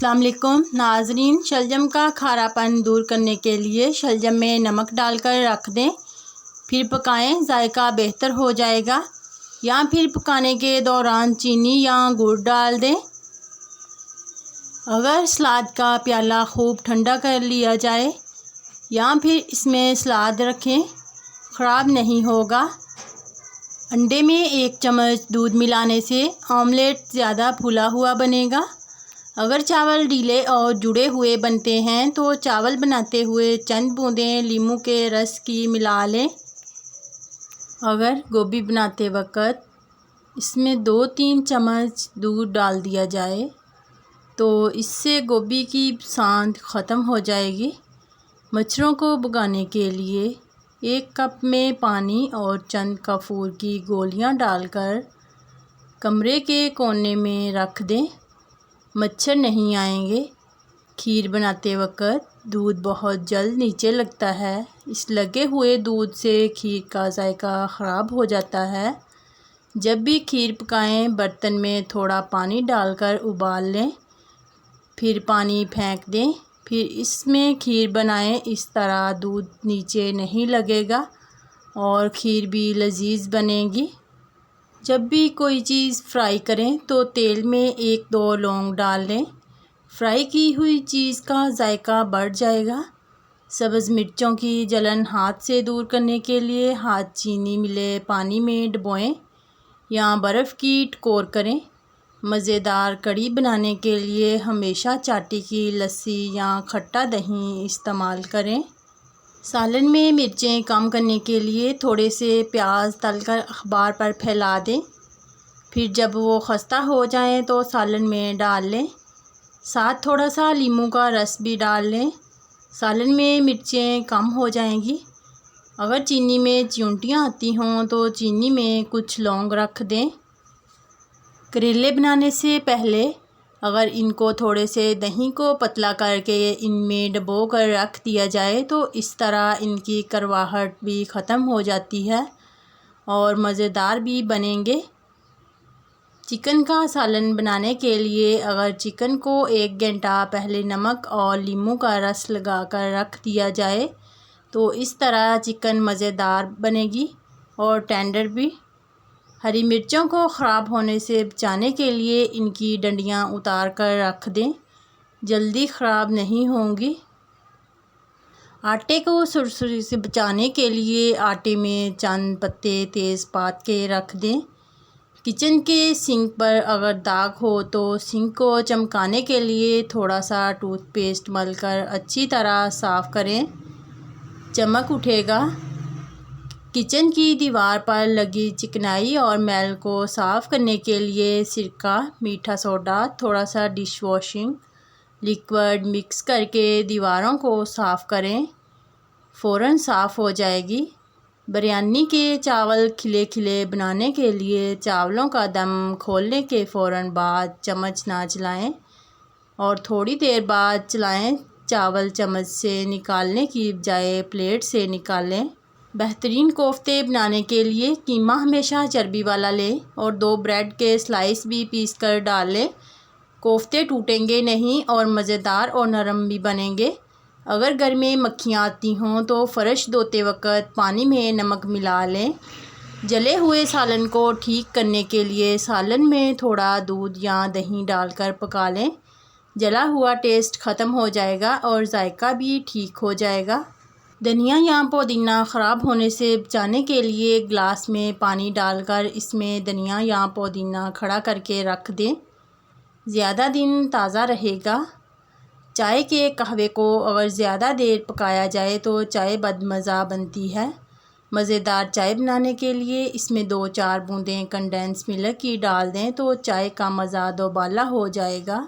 अस्सलाम वालेकुम नाजरीन, शलजम का खारापन दूर करने के लिए शलजम में नमक डालकर रख दें, फिर पकाएं, जायका बेहतर हो जाएगा। या फिर पकाने के दौरान चीनी या गुड़ डाल दें। अगर सलाद का प्याला खूब ठंडा कर लिया जाए या फिर इसमें सलाद रखें, ख़राब नहीं होगा। अंडे में 1 चम्मच दूध मिलाने से ऑमलेट ज़्यादा फूला हुआ बनेगा। अगर चावल ढीले और जुड़े हुए बनते हैं तो चावल बनाते हुए चंद बूंदें नींबू के रस की मिला लें। अगर गोभी बनाते वक्त इसमें 2-3 चम्मच दूध डाल दिया जाए तो इससे गोभी की सांत ख़त्म हो जाएगी। मच्छरों को भगाने के लिए 1 कप में पानी और चंद कपूर की गोलियां डालकर कमरे के कोने में रख दें, मच्छर नहीं आएंगे। खीर बनाते वक्त दूध बहुत जल्द नीचे लगता है। इस लगे हुए दूध से खीर का जायका ख़राब हो जाता है। जब भी खीर पकाएं, बर्तन में थोड़ा पानी डालकर उबाल लें, फिर पानी फेंक दें, फिर इसमें खीर बनाएं। इस तरह दूध नीचे नहीं लगेगा और खीर भी लजीज बनेगी। जब भी कोई चीज़ फ्राई करें तो तेल में 1-2 लौंग डाल लें। फ्राई की हुई चीज़ का जायका बढ़ जाएगा। सब्ज़ मिर्चों की जलन हाथ से दूर करने के लिए हाथ चीनी मिले पानी में डुबोएं या बर्फ़ की टकोर करें। मज़ेदार कढ़ी बनाने के लिए हमेशा चाटी की लस्सी या खट्टा दही इस्तेमाल करें। सालन में मिर्चें कम करने के लिए थोड़े से प्याज तलकर अखबार पर फैला दें, फिर जब वो खस्ता हो जाएं तो सालन में डाल लें। साथ थोड़ा सा नींबू का रस भी डाल लें। सालन में मिर्चें कम हो जाएंगी। अगर चीनी में चिंटियाँ आती हों तो चीनी में कुछ लौंग रख दें। करेले बनाने से पहले अगर इनको थोड़े से दही को पतला करके इनमें डुबो कर रख दिया जाए तो इस तरह इनकी करवाहट भी ख़त्म हो जाती है और मज़ेदार भी बनेंगे। चिकन का सालन बनाने के लिए अगर चिकन को 1 घंटा पहले नमक और नींबू का रस लगाकर रख दिया जाए तो इस तरह चिकन मज़ेदार बनेगी और टेंडर भी। हरी मिर्चों को ख़राब होने से बचाने के लिए इनकी डंडियाँ उतार कर रख दें, जल्दी ख़राब नहीं होंगी। आटे को सुरसुरी से बचाने के लिए आटे में चंद पत्ते तेज़पात के रख दें। किचन के सिंक पर अगर दाग हो तो सिंक को चमकाने के लिए थोड़ा सा टूथपेस्ट मलकर अच्छी तरह साफ़ करें, चमक उठेगा। किचन की दीवार पर लगी चिकनाई और मैल को साफ़ करने के लिए सिरका, मीठा सोडा, थोड़ा सा डिश वॉशिंग लिक्विड मिक्स करके दीवारों को साफ़ करें, फ़ौरन साफ़ हो जाएगी। बिरयानी के चावल खिले खिले बनाने के लिए चावलों का दम खोलने के फ़ौरन बाद चम्मच ना चलाएं और थोड़ी देर बाद चलाएं। चावल चम्मच से निकालने की बजाय प्लेट से निकालें। बेहतरीन कोफ्ते बनाने के लिए कीमा हमेशा चर्बी वाला लें और 2 ब्रेड के स्लाइस भी पीस कर डाल लें। कोफ्ते टूटेंगे नहीं और मज़ेदार और नरम भी बनेंगे। अगर घर में मक्खियाँ आती हों तो फ़र्श धोते वक्त पानी में नमक मिला लें। जले हुए सालन को ठीक करने के लिए सालन में थोड़ा दूध या दही डालकर पका लें। जला हुआ टेस्ट ख़त्म हो जाएगा और जायका भी ठीक हो जाएगा। धनिया या पुदीना ख़राब होने से बचाने के लिए ग्लास में पानी डालकर इसमें धनिया या पुदीना खड़ा करके रख दें, ज़्यादा दिन ताज़ा रहेगा। चाय के कहवे को अगर ज़्यादा देर पकाया जाए तो चाय बदमज़ा बनती है। मज़ेदार चाय बनाने के लिए इसमें 2-4 बूंदें कंडेंस मिल्क की डाल दें तो चाय का मज़ा दोबाला हो जाएगा।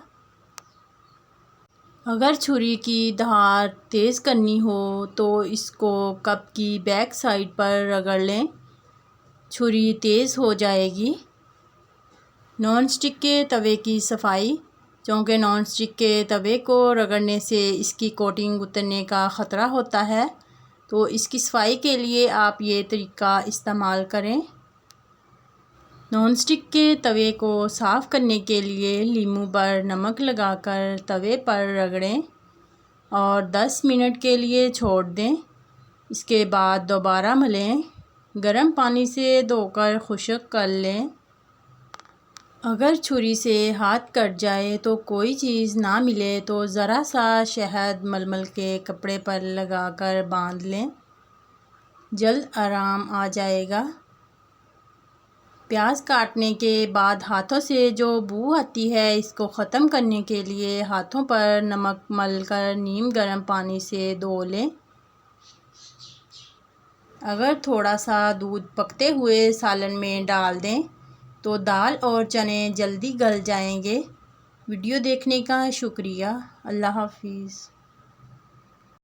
अगर छुरी की धार तेज़ करनी हो तो इसको कप की बैक साइड पर रगड़ लें, छुरी तेज़ हो जाएगी। नॉन स्टिक के तवे की सफाई, क्योंकि नॉन स्टिक के तवे को रगड़ने से इसकी कोटिंग उतरने का ख़तरा होता है, तो इसकी सफाई के लिए आप ये तरीका इस्तेमाल करें। नॉन स्टिक के तवे को साफ़ करने के लिए लीमू पर नमक लगाकर तवे पर रगड़ें और 10 मिनट के लिए छोड़ दें। इसके बाद दोबारा मलें। गर्म पानी से धोकर खुश्क कर लें। अगर छुरी से हाथ कट जाए तो कोई चीज़ ना मिले तो ज़रा सा शहद मलमल के कपड़े पर लगाकर बांध लें, जल्द आराम आ जाएगा। प्याज काटने के बाद हाथों से जो बू आती है इसको ख़त्म करने के लिए हाथों पर नमक मलकर नीम गर्म पानी से धो लें। अगर थोड़ा सा दूध पकते हुए सालन में डाल दें तो दाल और चने जल्दी गल जाएंगे। वीडियो देखने का शुक्रिया। अल्लाह हाफिज़।